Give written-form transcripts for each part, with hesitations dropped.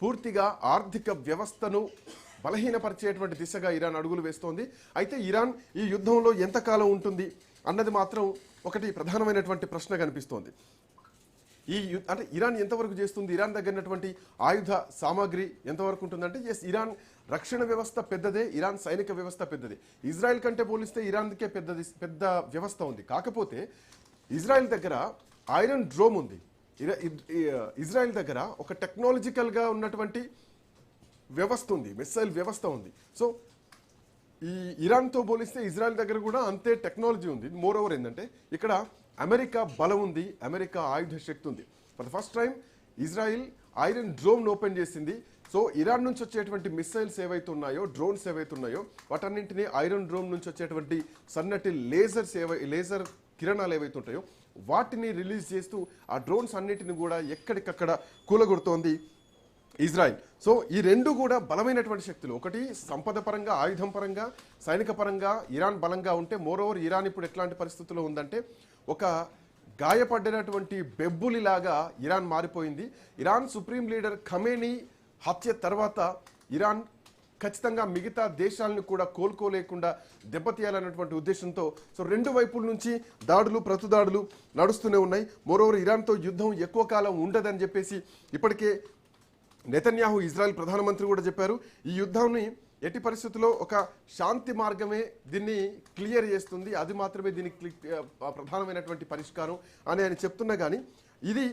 పూర్తిగా ఆర్థిక వ్యవస్థను బలహీనపరిచేటువంటి దిశగా ఇరాన్ అడుగులు వేస్తోంది. అయితే ఇరాన్ ఈ యుద్ధంలో ఎంతకాలం ఉంటుంది అన్నది మాత్రం ఒకటి ప్రధానమైనటువంటి ప్రశ్న కనిపిస్తోంది. అంటే ఇరాన్ ఎంతవరకు చేస్తుంది, ఇరాన్ దగ్గరటువంటి ఆయుధ సామాగ్రి ఎంతవరకు ఉంటుందంటే ఇరాన్ రక్షణ వ్యవస్థ పెద్దదే, ఇరాన్ సైనిక వ్యవస్థ పెద్దదే. ఇజ్రాయెల్ కంటే పోలిస్తే ఇరాన్కే పెద్ద వ్యవస్థ ఉంది. కాకపోతే ఇజ్రాయెల్ దగ్గర ఐరన్ డ్రోమ్ ఉంది. ఇజ్రాయెల్ దగ్గర ఒక టెక్నాలజికల్గా ఉన్నటువంటి వ్యవస్థ ఉంది, మిస్సైల్ వ్యవస్థ ఉంది. సో ఈ ఇరాన్తో పోలిస్తే ఇజ్రాయెల్ దగ్గర కూడా అంతే టెక్నాలజీ ఉంది. మోర్ ఓవర్ ఏంటంటే ఇక్కడ అమెరికా బలం ఉంది, అమెరికా ఆయుధ శక్తి ఉంది. For the first time Israel iron drone open చేసింది. సో ఇరాన్ నుంచి వచ్చేటువంటి మిస్సైల్స్ ఏవైతే ఉన్నాయో, డ్రోన్స్ ఏవైతే ఉన్నాయో వాటన్నింటినీ ఐరన్ డ్రోన్ నుంచి వచ్చేటువంటి సన్నటి లేజర్ కిరణాలు ఏవైతే ఉంటాయో వాటిని రిలీజ్ చేస్తూ ఆ డ్రోన్స్ అన్నిటిని కూడా ఎక్కడికక్కడ కూలగొడుతోంది ఇజ్రాయిల్. సో ఈ రెండు కూడా బలమైనటువంటి శక్తులు. ఒకటి సంపద పరంగా, ఆయుధం పరంగా, సైనిక పరంగా ఇరాన్ బలంగా ఉంటే, మోరోవర్ ఇరాన్ ఇప్పుడు ఎట్లాంటి పరిస్థితుల్లో ఉందంటే ఒక గాయపడినటువంటి బెబ్బులిలాగా ఇరాన్ మారిపోయింది. ఇరాన్ సుప్రీం లీడర్ ఖమేనీ హత్య తర్వాత ఇరాన్ ఖచ్చితంగా మిగతా దేశాలను కూడా కోలుకోలేకుండా దెబ్బతీయాలన్నటువంటి ఉద్దేశంతో సో రెండు వైపుల నుంచి దాడులు ప్రతిదాడులు నడుస్తూనే ఉన్నాయి. మోరోవర్ ఇరాన్తో యుద్ధం ఎక్కువ కాలం ఉండదని చెప్పేసి ఇప్పటికే నెతన్యాహు ఇజ్రాయెల్ ప్రధానమంత్రి కూడా చెప్పారు. ఈ యుద్ధాన్ని ఎట్టి పరిస్థితుల్లో ఒక శాంతి మార్గమే దీన్ని క్లియర్ చేస్తుంది, అది మాత్రమే దీనికి ప్రధానమైనటువంటి పరిష్కారం అని ఆయన చెప్తున్నా కానీ ఇది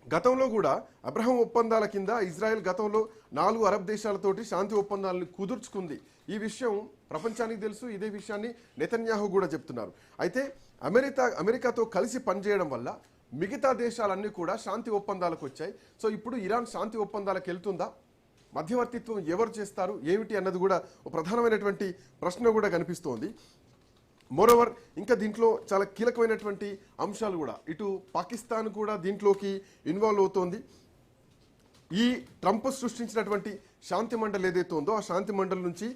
గతంలో కూడా అబ్రహం ఒప్పందాల కింద ఇజ్రాయెల్ గతంలో 4 అరబ్ దేశాలతోటి శాంతి ఒప్పందాలను కుదుర్చుకుంది. ఈ విషయం ప్రపంచానికి తెలుసు. ఇదే విషయాన్ని నెతన్యాహు కూడా చెప్తున్నారు. అయితే అమెరికాతో కలిసి పనిచేయడం వల్ల మిగతా దేశాలన్నీ కూడా శాంతి ఒప్పందాలకు వచ్చాయి. సో ఇప్పుడు ఇరాన్ శాంతి ఒప్పందాలకు వెళ్తుందా, మధ్యవర్తిత్వం ఎవరు చేస్తారు ఏమిటి అన్నది కూడా ఒక ప్రధానమైనటువంటి ప్రశ్న కూడా కనిపిస్తోంది. మోరోవర్ ఇంకా దీంట్లో చాలా కీలకమైనటువంటి అంశాలు కూడా, ఇటు పాకిస్తాన్ కూడా దీంట్లోకి ఇన్వాల్వ్ అవుతోంది. ఈ ట్రంప్ సృష్టించినటువంటి శాంతి మండలి ఏదైతే ఉందో ఆ శాంతి మండలి నుంచి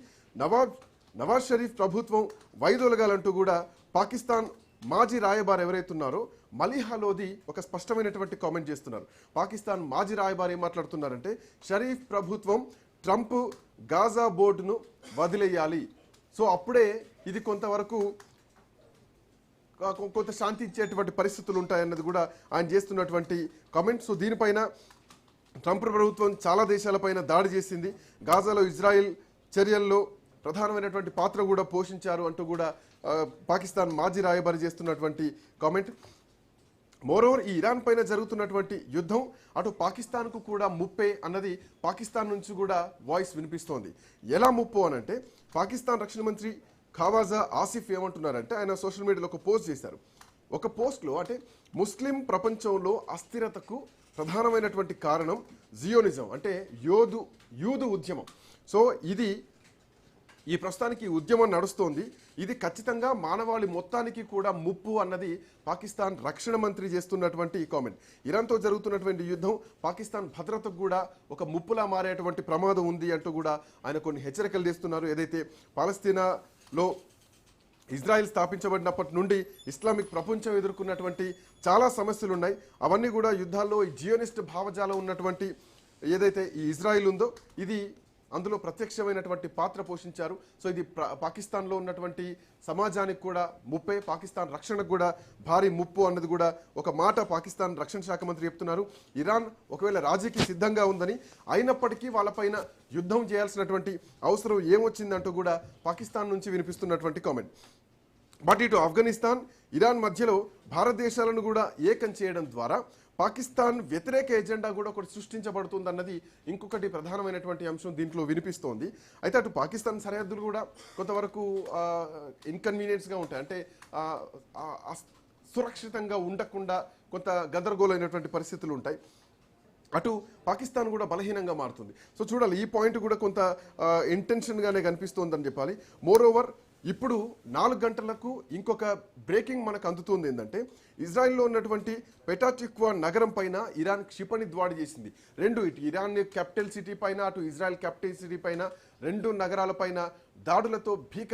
నవాజ్ షరీఫ్ ప్రభుత్వం వైదొలగాలంటూ కూడా పాకిస్తాన్ మాజీ రాయబారి ఎవరైతే ఉన్నారో మలీహా లోధి ఒక స్పష్టమైనటువంటి కామెంట్ చేస్తున్నారు. పాకిస్తాన్ మాజీ రాయబారి ఏం మాట్లాడుతున్నారంటే షరీఫ్ ప్రభుత్వం ట్రంప్ గాజా బోర్డును వదిలేయాలి, సో అప్పుడే ఇది కొంతవరకు కొంత శాంతి ఇచ్చేటువంటి పరిస్థితులు ఉంటాయన్నది కూడా ఆయన చేస్తున్నటువంటి కామెంట్. సో దీనిపైన ట్రంప్ ప్రభుత్వం చాలా దేశాలపైన దాడి చేసింది, గాజాలో ఇజ్రాయిల్ చర్యల్లో ప్రధానమైనటువంటి పాత్ర కూడా పోషించారు అంటూ కూడా పాకిస్తాన్ మాజీ రాయబారి చేస్తున్నటువంటి కామెంట్. మోరోవర్ ఈ ఇరాన్ పైన జరుగుతున్నటువంటి యుద్ధం అటు పాకిస్తాన్కు కూడా ముప్పే అన్నది పాకిస్తాన్ నుంచి కూడా వాయిస్ వినిపిస్తోంది. ఎలా ముప్పు అనంటే పాకిస్తాన్ రక్షణ మంత్రి ఖవాజా ఆసిఫ్ ఏమంటున్నారంటే ఆయన సోషల్ మీడియాలో ఒక పోస్ట్ చేశారు. ఒక పోస్ట్లో అంటే ముస్లిం ప్రపంచంలో అస్థిరతకు ప్రధానమైనటువంటి కారణం జియోనిజం అంటే యూదు ఉద్యమం. సో ఇది ఈ ప్రస్తుతానికి ఉద్యమం నడుస్తోంది, ఇది ఖచ్చితంగా మానవాళి మొత్తానికి కూడా ముప్పు అన్నది పాకిస్తాన్ రక్షణ మంత్రి చేస్తున్నటువంటి ఈ కామెంట్. ఇరాన్తో జరుగుతున్నటువంటి యుద్ధం పాకిస్తాన్ భద్రతకు కూడా ఒక ముప్పులా మారేటువంటి ప్రమాదం ఉంది అంటూ కూడా ఆయన కొన్ని హెచ్చరికలు చేస్తున్నారు. ఏదైతే పాలస్తీనాలో ఇజ్రాయెల్ స్థాపించబడినప్పటి నుండి ఇస్లామిక్ ప్రపంచం ఎదుర్కొన్నటువంటి చాలా సమస్యలు ఉన్నాయి, అవన్నీ కూడా యుద్ధాల్లో ఈ జియోనిస్ట్ భావజాలం ఉన్నటువంటి ఏదైతే ఈ ఇజ్రాయిల్ ఉందో ఇది అందులో ప్రత్యక్షమైనటువంటి పాత్ర పోషించారు. సో ఇది పాకిస్తాన్లో ఉన్నటువంటి సమాజానికి కూడా ముప్పే, పాకిస్తాన్ రక్షణకు కూడా భారీ ముప్పు అన్నది కూడా ఒక మాట పాకిస్తాన్ రక్షణ శాఖ మంత్రి చెప్తున్నారు. ఇరాన్ ఒకవేళ రాజీకి సిద్ధంగా ఉందని, అయినప్పటికీ వాళ్ళపైన యుద్ధం చేయాల్సినటువంటి అవసరం ఏమొచ్చిందంటూ కూడా పాకిస్తాన్ నుంచి వినిపిస్తున్నటువంటి కామెంట్. బట్ ఇటు ఆఫ్ఘనిస్తాన్ ఇరాన్ మధ్యలో భారతదేశాలను కూడా ఏకం చేయడం ద్వారా పాకిస్తాన్ వ్యతిరేక ఎజెండా కూడా ఒకటి సృష్టించబడుతుందన్నది ఇంకొకటి ప్రధానమైనటువంటి అంశం దీంట్లో వినిపిస్తోంది. అయితే అటు పాకిస్తాన్ సరిహద్దులు కూడా కొంతవరకు ఇన్కన్వీనియన్స్గా ఉంటాయి, అంటే సురక్షితంగా ఉండకుండా కొంత గందరగోళమైనటువంటి పరిస్థితులు ఉంటాయి. అటు పాకిస్తాన్ కూడా బలహీనంగా మారుతుంది. సో చూడాలి, ఈ పాయింట్ కూడా కొంత ఇంటెన్షన్గానే కనిపిస్తోందని చెప్పాలి. మోరోవర్ ఇప్పుడు 4 గంటలకు ఇంకొక బ్రేకింగ్ మనకు అందుతుంది. ఏంటంటే ఇజ్రాయెల్లో ఉన్నటువంటి పెటాటిక్వా నగరం పైన ఇరాన్ క్షిపణి దాడి చేసింది. ఇటు ఇరాన్ క్యాపిటల్ సిటీ పైన అటు ఇజ్రాయెల్ క్యాపిటల్ సిటీ పైన 2 నగరాల పైన దాడులతో భీకర